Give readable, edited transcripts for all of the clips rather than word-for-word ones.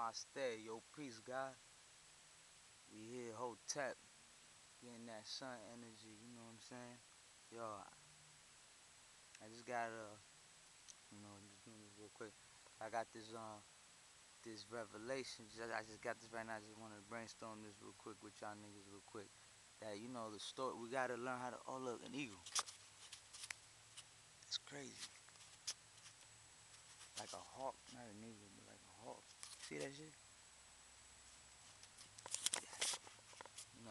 Namaste, yo, peace, God. We here, HOTEP, getting that sun energy, you know what I'm saying? Yo, I just got just doing this real quick. I got this revelation. I just got this right now. I just wanted to brainstorm this real quick with y'all niggas real quick. That, the story, we gotta learn how to, oh, look, an eagle. It's crazy. Like a hawk, not an eagle, but like a hawk. See that shit?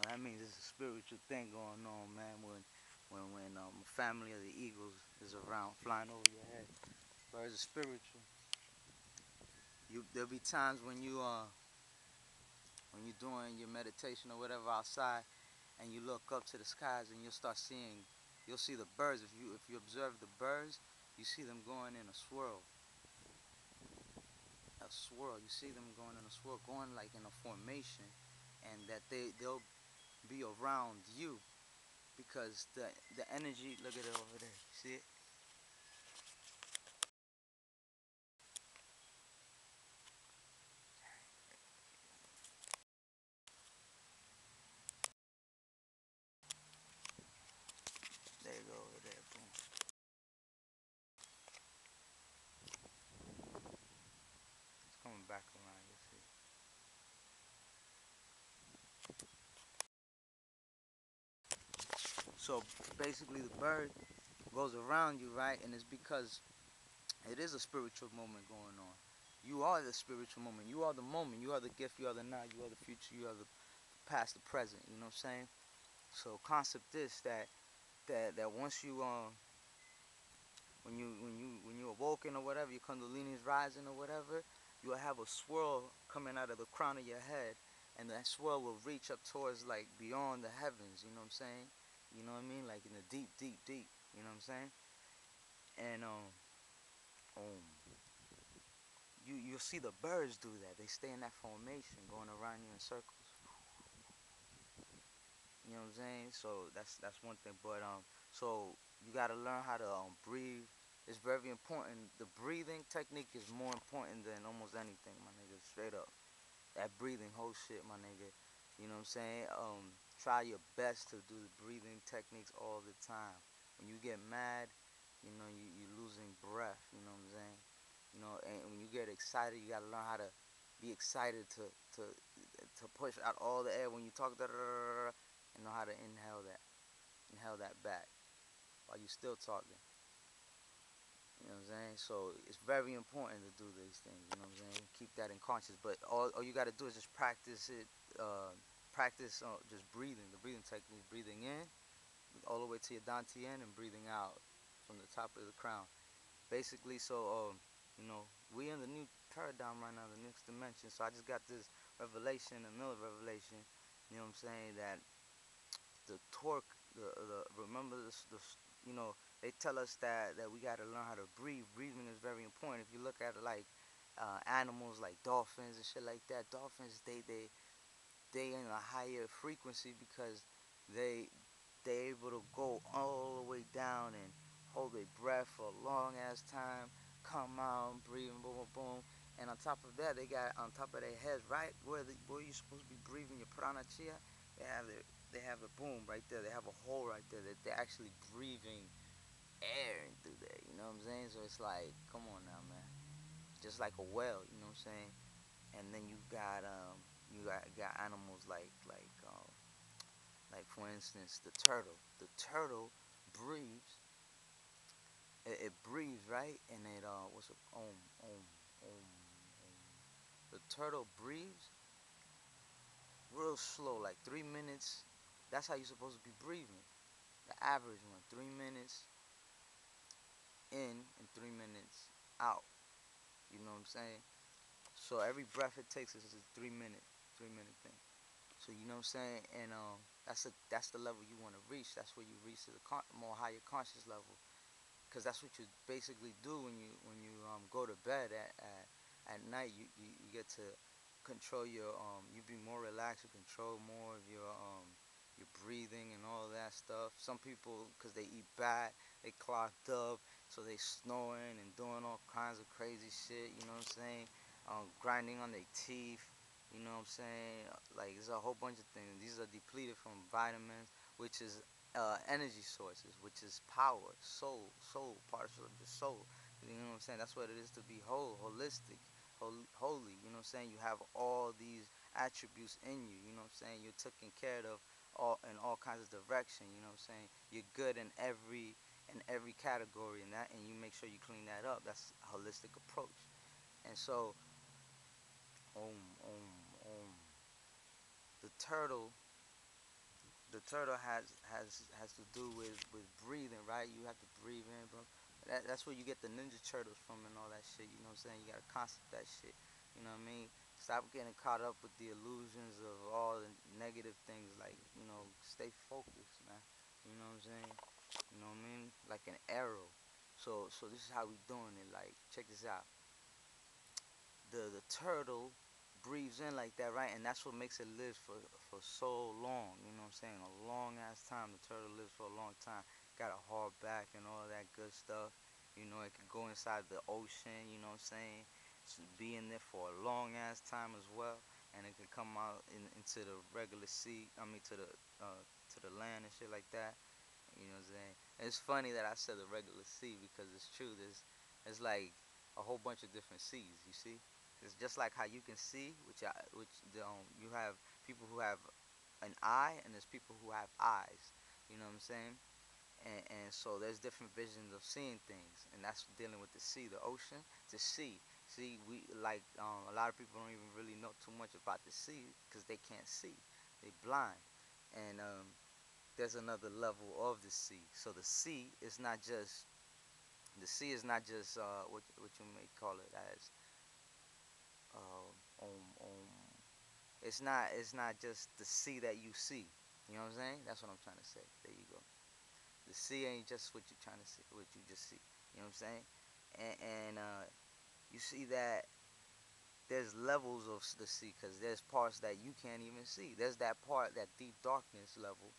That means it's a spiritual thing going on, man. When a family of the eagles is around, flying over your head. Birds are spiritual. There'll be times when you're doing your meditation or whatever outside, and you look up to the skies, and you'll see the birds. If you observe the birds, you see them going in a swirl. A swirl. You see them going in a swirl, going like in a formation, and that they'll be around you. Because the energy, look at it over there, see it? There you go, over there, boom. It's coming back around, you see. So basically the bird goes around you, right? And it's because it is a spiritual moment going on. You are the spiritual moment. You are the moment. You are the gift. You are the now. You are the future. You are the past, the present. You know what I'm saying? So concept is that once you when you awoken or whatever, your kundalini is rising or whatever, you will have a swirl coming out of the crown of your head, and that swirl will reach up towards like beyond the heavens. You know what I'm saying? You know what I mean? Like in the deep, deep, deep. You know what I'm saying? And you'll see the birds do that. They stay in that formation, going around you in circles. You know what I'm saying? So that's one thing. But so you gotta learn how to breathe. It's very important. The breathing technique is more important than almost anything, my nigga. Straight up. That breathing whole shit, my nigga. You know what I'm saying? Try your best to do the breathing techniques all the time. When you get mad, you're losing breath. You know what I'm saying? And when you get excited, you gotta learn how to be excited to push out all the air when you talk, and know how to inhale that back while you're still talking. You know what I'm saying? So it's very important to do these things. You know what I'm saying? Keep that in conscious. But all you got to do is just practice it. Practice just breathing. The breathing technique. Breathing in all the way to your dantian, and breathing out from the top of the crown. Basically, so we in the new paradigm right now, the next dimension. So I just got this revelation, another revelation. You know what I'm saying? That the torque, remember they tell us that we got to learn how to breathe. Breathing is very important. If you look at it like animals like dolphins and shit like that, dolphins they in a higher frequency because they able to go all the way down and hold their breath for a long ass time, come out, breathe, boom, boom, boom. And on top of that, they got on top of their heads, right where you're supposed to be breathing your prana chia, they have a boom right there. They have a hole right there that they're actually breathing air through there. You know what I'm saying? So it's like, come on now, man. Just like a whale. You know what I'm saying? And then you got animals like for instance the turtle. The turtle breathes. It breathes, right, and it what's it? Om. The turtle breathes real slow, like 3 minutes. That's how you're supposed to be breathing. The average one, 3 minutes in and 3 minutes out. You know what I'm saying? So every breath it takes is a 3 minute thing. So you know what I'm saying? And that's the level you want to reach. That's where you reach to the more higher conscious level, because that's what you basically do when you go to bed at night. You get to control you be more relaxed. You control more of your breathing and all that stuff. Some people, because they eat bad, they clogged up, so they snoring and doing all kinds of crazy shit. You know what I'm saying? grinding on their teeth. You know what I'm saying? Like there's a whole bunch of things. These are depleted from vitamins, which is energy sources, which is power, soul, partial of the soul. You know what I'm saying? That's what it is to be whole, holistic, holy. You know what I'm saying? You have all these attributes in you. You know what I'm saying? You're taken care of all in all kinds of direction. You know what I'm saying? You're good in every category in that, and you make sure you clean that up. That's a holistic approach. And so, um, the turtle has to do with breathing, right? You have to breathe in, bro. That's where you get the Ninja Turtles from and all that shit. You know what I'm saying? You gotta concept that shit. You know what I mean? Stop getting caught up with the illusions of all the negative things. Like, you know, stay focused, man. You know what I'm saying? You know what I mean? Like an arrow. So this is how we doing it. Like, check this out. The turtle breathes in like that, right? And that's what makes it live for so long. You know what I'm saying? A long ass time. The turtle lives for a long time. Got a hard back and all that good stuff. You know, it could go inside the ocean. You know what I'm saying? Be in there for a long ass time as well, and it could come out into the regular sea. I mean, to the land and shit like that. You know what I'm saying? And it's funny that I said the regular sea because it's true. There's like a whole bunch of different seas. You see, it's just like how you can see, you have people who have an eye, and there's people who have eyes. You know what I'm saying? And so there's different visions of seeing things, and that's dealing with the sea, the ocean, to see. See, we like a lot of people don't even really know too much about the sea because they can't see, they blind, and there's another level of the sea. So the sea is not just what you may call it as um, um, um, it's not just the sea that you see. You know what I'm saying? That's what I'm trying to say. There you go. The sea ain't just what you're trying to see, what you just see. You know what I'm saying? And you see that there's levels of the sea because there's parts that you can't even see. There's that part, that deep darkness level,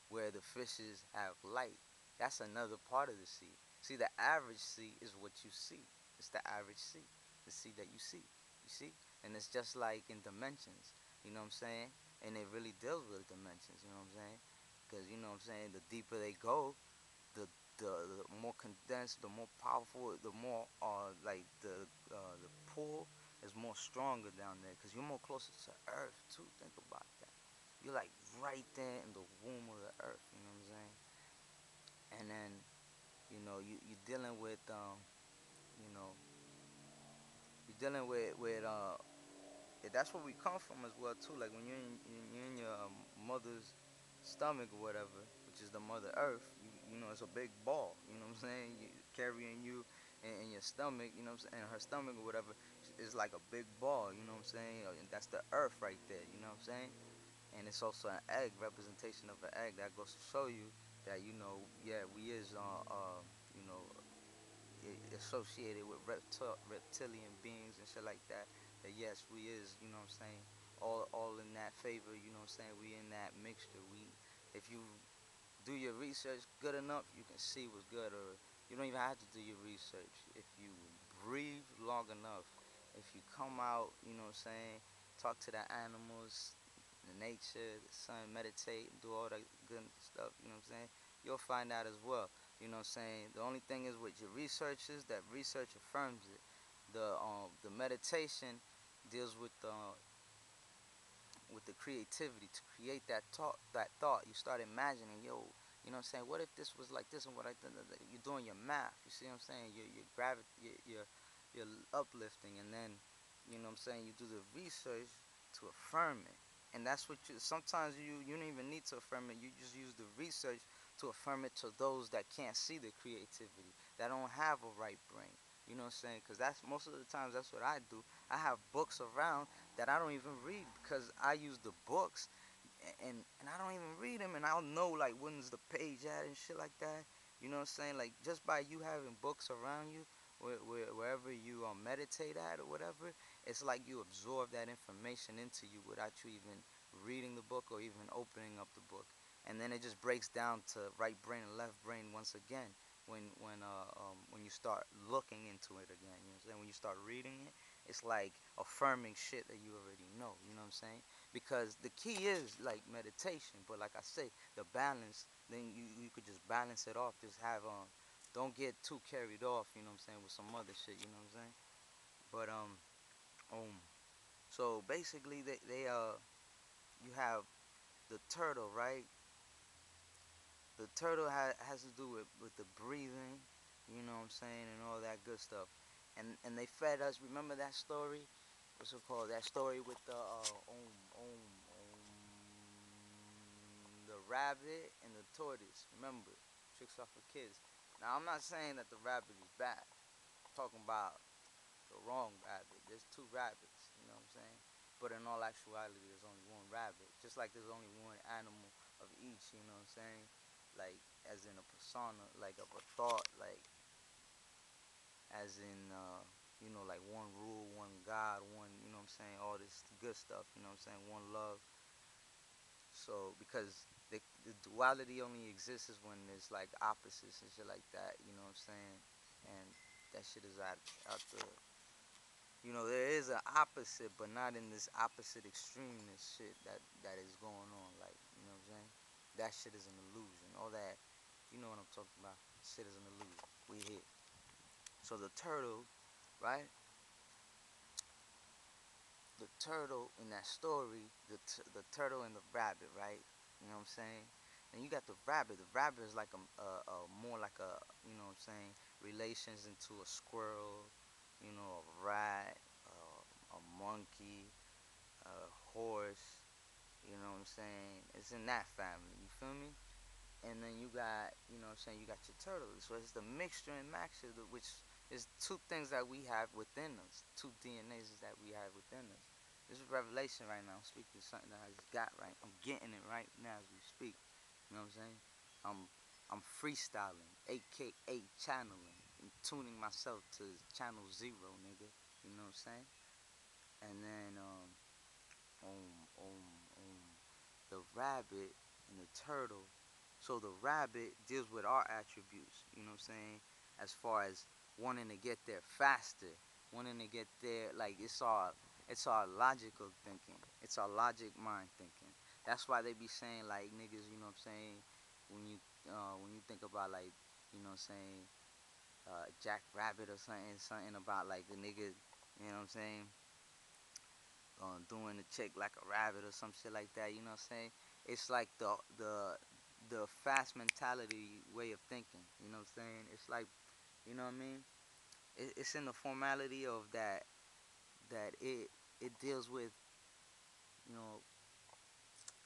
where the fishes have light. That's another part of the sea. See, the average sea is what you see. It's the average sea, the sea that you see. You see, and it's just like in dimensions. You know what I'm saying? And it really deals with dimensions. You know what I'm saying? Because you know what I'm saying. The deeper they go, the the more condensed, the more powerful, the more like the pull is more stronger down there because you're more closer to Earth too. Think about that. You're like right there in the womb of the Earth. You know what I'm saying? And then you're dealing with you know you're dealing with that's where we come from as well too. Like when you're in your mother's stomach or whatever, which is the mother earth, you know it's a big ball. You know what I'm saying? Carrying you in your stomach. You know what I'm saying? And her stomach or whatever is like a big ball. You know what I'm saying? And that's the earth right there. You know what I'm saying? And it's also an egg representation of an egg that goes to show you that yeah, we is you know associated with reptilian beings and shit like that. That yes, we is, you know what I'm saying, all in that favor, you know what I'm saying, we in that mixture. If you do your research good enough, you can see what's good, or you don't even have to do your research. If you breathe long enough, if you come out, you know what I'm saying, talk to the animals, the nature, the sun, meditate, and do all that good stuff, you know what I'm saying, you'll find out as well. You know what I'm saying? The only thing is with your research is that research affirms it. The meditation deals with the creativity to create that thought. You start imagining, you know what I'm saying, what if this was like this, and what I you're doing your math. You see what I'm saying? You're uplifting, and then you know what I'm saying, you do the research to affirm it. And that's what you sometimes you don't even need to affirm it. You just use the research to affirm it to those that can't see the creativity, that don't have a right brain. You know what I'm saying? Because that's most of the times that's what I do. I have books around that I don't even read because I use the books, and I don't even read them, and I'll know like when's the page at and shit like that. You know what I'm saying? Like just by you having books around you, wherever you meditate at or whatever, it's like you absorb that information into you without you even reading the book or even opening up the book, and then it just breaks down to right brain and left brain once again when you start looking into it again. You know what I'm saying? When you start reading it, It's like affirming shit that you already know. You know what I'm saying? Because the key is like meditation, but like I say, the balance. Then you could just balance it off. Just have don't get too carried off. You know what I'm saying, with some other shit. You know what I'm saying? But um, so basically they you have the turtle, right? The turtle has to do with the breathing, you know what I'm saying, and all that good stuff. And they fed us. Remember that story? What's it called? That story with the rabbit and the tortoise. Remember, tricks off for kids. Now I'm not saying that the rabbit is bad. I'm talking about the wrong rabbit. There's two rabbits, you know what I'm saying? But in all actuality, there's only one rabbit. Just like there's only one animal of each, you know what I'm saying? Like, as in a persona, like of a thought, like, as in, like one rule, one God, one, you know what I'm saying? All this good stuff, you know what I'm saying? One love. So, because the duality only exists is when there's like opposites and shit like that, you know what I'm saying? And that shit is out the there is an opposite, but not in this opposite extremeness shit that is going on. Like, you know what I'm saying? That shit is an illusion. All that, you know what I'm talking about? Shit is an illusion. We here. So the turtle, right? The turtle in that story, the turtle and the rabbit, right? You know what I'm saying? And you got the rabbit. The rabbit is like a more like a, you know what I'm saying, relations into a squirrel, a rat, a monkey, a horse, you know what I'm saying? It's in that family, you feel me? And then you got, you know what I'm saying, you got your turtle. So it's the mixture and mixture, which is two things that we have within us, two DNAs that we have within us. This is revelation right now. I'm speaking something that I just got right. I'm getting it right now as we speak. You know what I'm saying? I'm I'm freestyling, aka channeling, and tuning myself to channel zero, nigga. You know what I'm saying? And then the rabbit and the turtle. So the rabbit deals with our attributes, you know what I'm saying? As far as wanting to get there faster, wanting to get there, like it's our logical thinking. It's our logic mind thinking. That's why they be saying like niggas, you know what I'm saying, when you think about like, you know what I'm saying, Jack Rabbit or something about like the nigga, you know what I'm saying, doing the chick like a rabbit or some shit like that. You know what I'm saying? It's like the fast mentality way of thinking. You know what I'm saying? It's like, you know what I mean? It's in the formality of that it deals with, you know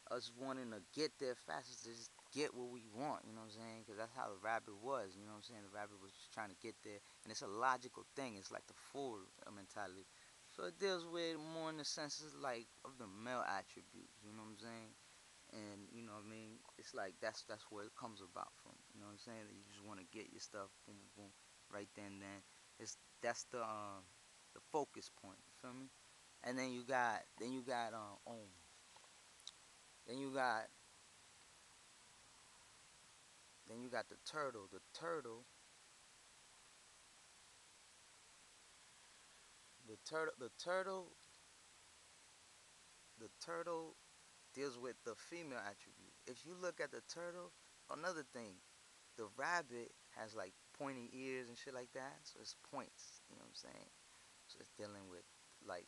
us wanting to get there fast, to just get what we want, you know what I'm saying? Because that's how the rabbit was, you know what I'm saying? The rabbit was just trying to get there, and it's a logical thing. It's like the fool mentality. So it deals with more in the senses like of the male attributes, you know what I'm saying? And you know what I mean? It's like that's where it comes about from. You know what I'm saying? That you just want to get your stuff, boom, boom, boom, right then. That's the focus point. You feel me? And then you got Then you got the turtle. The turtle deals with the female attribute. If you look at the turtle, another thing, the rabbit has like pointy ears and shit like that, so it's points. You know what I'm saying? So it's dealing with like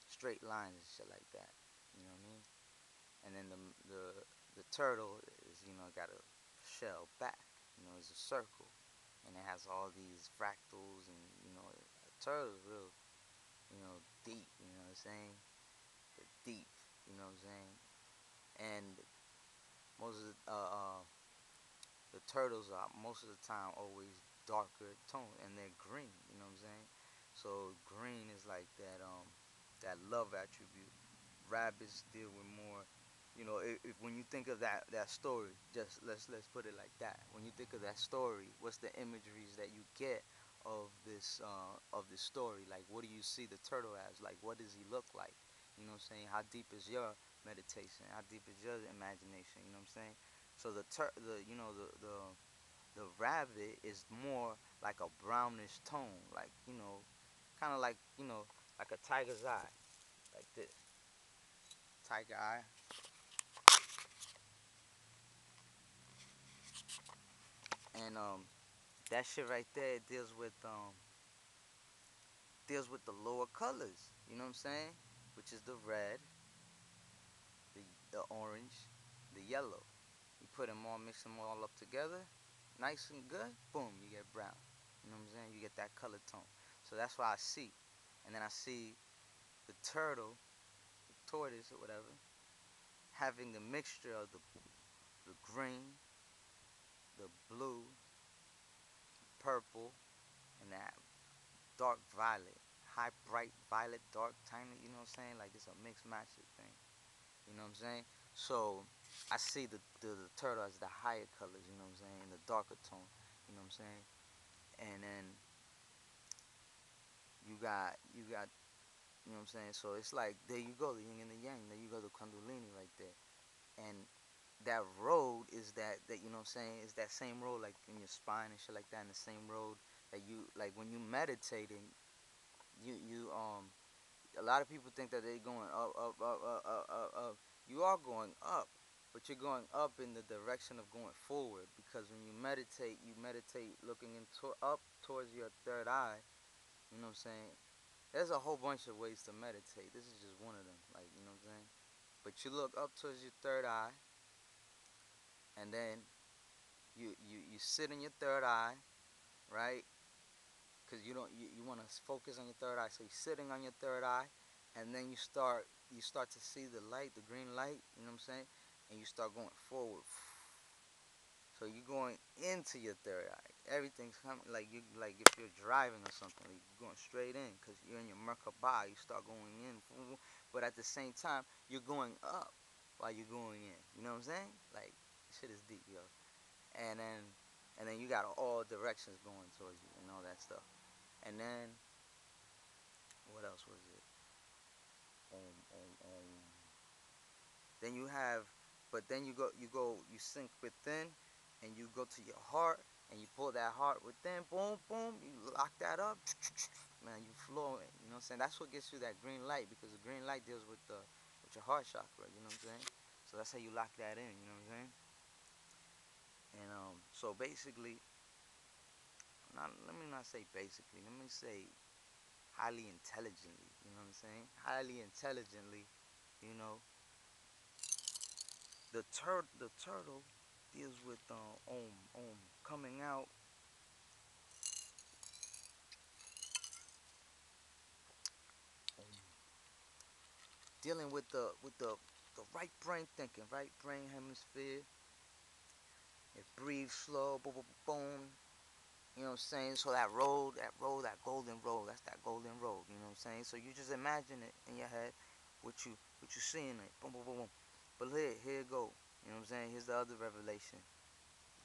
straight lines and shit like that. You know what I mean? And then the turtle is got a shell back. It's a circle, and it has all these fractals, and a turtle is real, deep. You know what I'm saying? The deep. You know what I'm saying? And most of the turtles are most of the time always darker tone, and they're green. You know what I'm saying? So green is like that love attribute. Rabbits deal with more. If when you think of that story, just let's put it like that. When you think of that story, what's the imageries that you get of this story? Like, what do you see the turtle as? Like, what does he look like? You know what I'm saying? How deep is your meditation? How deep is your imagination? You know what I'm saying? So the rabbit is more like a brownish tone, like kind of like like a tiger's eye, like this. Tiger eye. And that shit right there deals with the lower colors. You know what I'm saying? Which is the red, the orange, the yellow. You put them all, mix them all up together, nice and good. Boom, you get brown. You know what I'm saying? You get that color tone. So that's why I see. And then I see the turtle, the tortoise or whatever, having the mixture of the green, the blue, purple, and that dark violet. High, bright violet, dark, tiny, you know what I'm saying? Like it's a mixed match thing. You know what I'm saying? So I see the turtle as the higher colors, you know what I'm saying? The darker tone, you know what I'm saying? And then you got you know what I'm saying? So it's like there you go, the yin and the yang. There you go, the kundalini right there. And that road is that you know what I'm saying, is that same road like in your spine and shit like that, and the same road that you like when you meditating, you a lot of people think that they're going up. You are going up, but you're going up in the direction of going forward, because when you meditate looking into up towards your third eye. You know what I'm saying? There's a whole bunch of ways to meditate. This is just one of them. Like, you know what I'm saying? But you look up towards your third eye, and then you sit in your third eye, right? Because you want to focus on your third eye. So you're sitting on your third eye, and then you start to see the light, the green light. You know what I'm saying? And you start going forward. So you're going into your third eye. Everything's coming like if you're driving or something, like you're going straight in because you're in your Merkaba. You start going in, but at the same time you're going up while you're going in. You know what I'm saying? Like shit is deep, yo. And then you got all directions going towards you and all that stuff. And then what else was it? Um, um, um, Then you have, but then you sink within, and you go to your heart, and you pull that heart within, boom, boom, you lock that up, man, you flow it. You know what I'm saying? That's what gets you that green light, because the green light deals with your heart chakra. You know what I'm saying? So that's how you lock that in. You know what I'm saying? And so basically, let me not say basically. Let me say highly intelligently. You know what I'm saying? Highly intelligently. You know, the turtle deals with coming out, um, dealing with the right brain thinking, right brain hemisphere. It breathes slow, boom, boom, boom. You know what I'm saying? So that golden road, that's that golden road. You know what I'm saying? So you just imagine it in your head, what you seeing it, boom, boom, boom, boom. But here it go. You know what I'm saying? Here's the other revelation,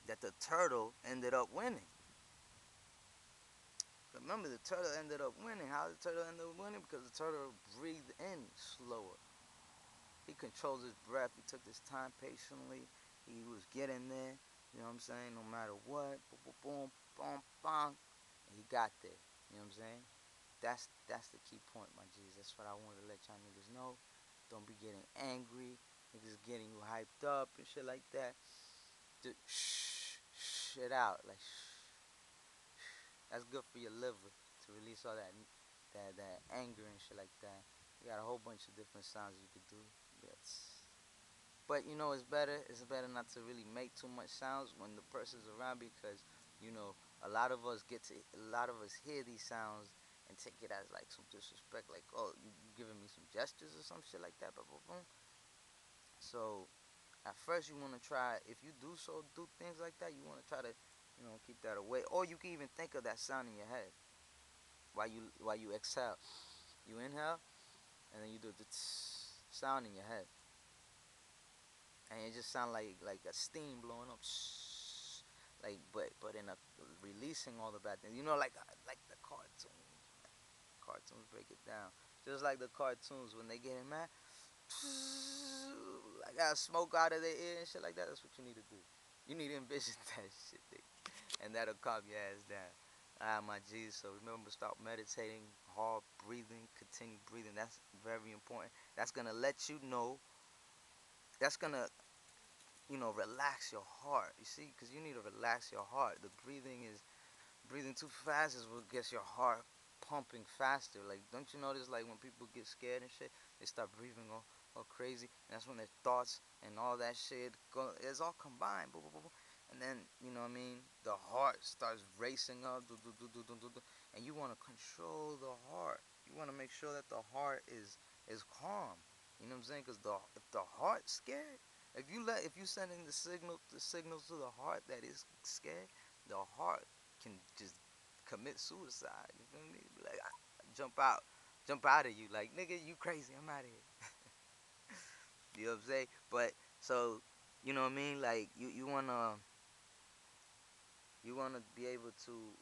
that the turtle ended up winning. Remember, the turtle ended up winning. How did the turtle end up winning? Because the turtle breathed in slower. He controls his breath. He took his time patiently. He was getting there. You know what I'm saying? No matter what. Boom, boom, boom, boom, bang. And he got there. You know what I'm saying? That's the key point, my G's. That's what I wanted to let y'all niggas know. Don't be getting angry. Niggas getting you hyped up and shit like that. Just shh it out. Like, that's good for your liver to release all that anger and shit like that. You got a whole bunch of different sounds you could do. But you know, it's better. It's better not to really make too much sounds when the person's around, because you know a lot of us hear these sounds and take it as like some disrespect, like, oh, you giving me some gestures or some shit like that. Blah, blah, blah. So at first you want to try, if you do things like that, you want to try to keep that away, or you can even think of that sound in your head while you exhale. You inhale, and then you do the sound in your head, and it just sounds like a steam blowing up, like but in a releasing all the bad things. Like the cartoons. Cartoons break it down, just like the cartoons when they get mad, like got smoke out of their ear and shit like that. That's what you need to do. You need to envision that shit, and that'll calm your ass down. Alright, my G's. So remember, start meditating hard breathing, continue breathing. That's very important. That's gonna let you know. That's gonna, relax your heart. You see, because you need to relax your heart. The breathing too fast is what gets your heart pumping faster. Like, don't you notice, like, when people get scared and shit, they start breathing all crazy, and that's when their thoughts and all that shit it's all combined. Boo, boo, boo, boo. And then, you know what I mean, the heart starts racing up, and you want to control the heart. You want to make sure that the heart is calm. You know what I'm saying? Because if the heart's scared, if you sending the signals to the heart that is scared, the heart can just commit suicide. You feel me? Be like, jump out of you. Like, nigga, you crazy. I'm out of here. You know what I'm saying? But so, you know what I mean? Like, you wanna be able to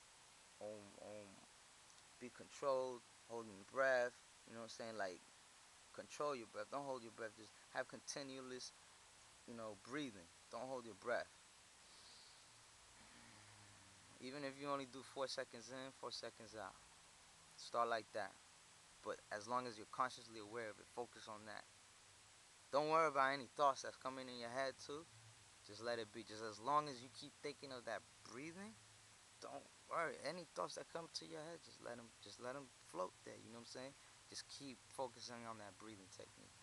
be controlled, holding your breath. You know what I'm saying? Like, control your breath. Don't hold your breath. Just have continuous, breathing. Don't hold your breath. Even if you only do 4 seconds in, 4 seconds out. Start like that. But as long as you're consciously aware of it, focus on that. Don't worry about any thoughts that's coming in your head too. Just let it be. Just as long as you keep thinking of that breathing, don't worry. Any thoughts that come to your head, just let them float there. You know what I'm saying? Just keep focusing on that breathing technique,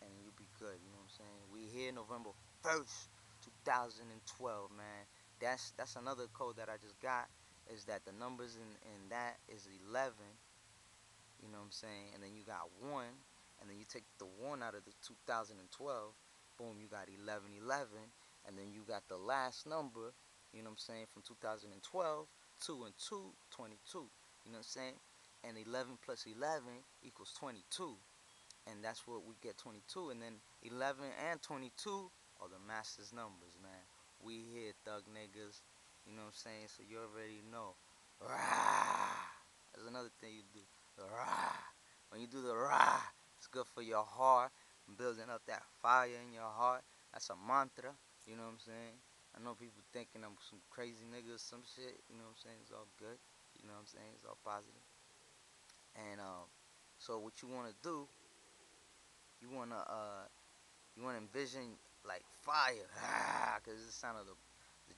and you'll be good. You know what I'm saying? We here November 1st, 2012, man. That's another code that I just got. Is that the numbers in that is 11. You know what I'm saying? And then you got 1, and then you take the 1 out of the 2012, boom, you got 1111, and then you got the last number, you know what I'm saying, from 2012, 2 and 2, 22. You know what I'm saying? And 11 plus 11 equals 22. And that's what we get, 22. And then 11 and 22 are the master's numbers, man. We here, thug niggas. You know what I'm saying? So you already know. Rah! That's another thing you do. The rah. When you do the rah, it's good for your heart. Building up that fire in your heart. That's a mantra. You know what I'm saying? I know people thinking I'm some crazy nigga or some shit. You know what I'm saying? It's all good. You know what I'm saying? It's all positive. And so what you wanna do? You wanna envision like fire, cause it's the sound of the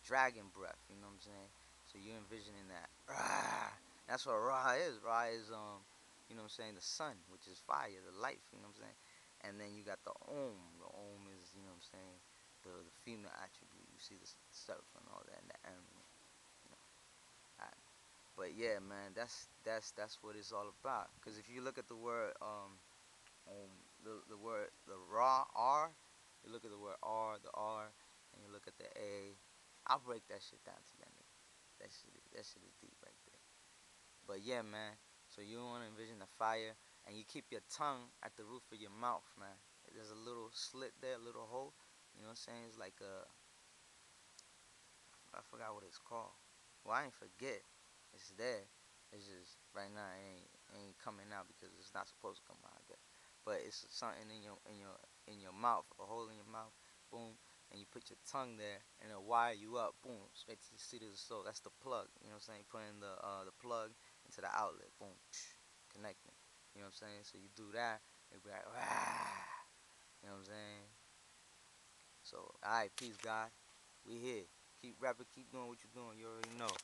dragon breath. You know what I'm saying? So you're envisioning that. That's what Ra is. Ra is you know what I'm saying, the sun, which is fire, the life. You know what I'm saying? And then you got the Om. The Om is, you know what I'm saying, the female attribute. You see the surf and all that, and the animal. You know. Alright. But yeah, man, that's what it's all about. Cause if you look at the word the word the raw R, you look at the word R, the R, and you look at the A. I'll break that shit down to you, nigga. That shit is deep right there. But yeah, man. So you wanna envision the fire, and you keep your tongue at the roof of your mouth, man. There's a little slit there, a little hole. You know what I'm saying? It's like I forgot what it's called. Well, I ain't forget. It's there. It's just right now it ain't coming out because it's not supposed to come out, I guess. But it's something in your mouth, a hole in your mouth, boom, and you put your tongue there, and it'll wire you up, boom, straight to the seat of the soul. That's the plug. You know what I'm saying? Putting the plug into the outlet, boom, connecting. You know what I'm saying? So you do that, it'll be like, Rah! You know what I'm saying? So, alright, peace, God. We here. Keep rapping, keep doing what you're doing. You already know.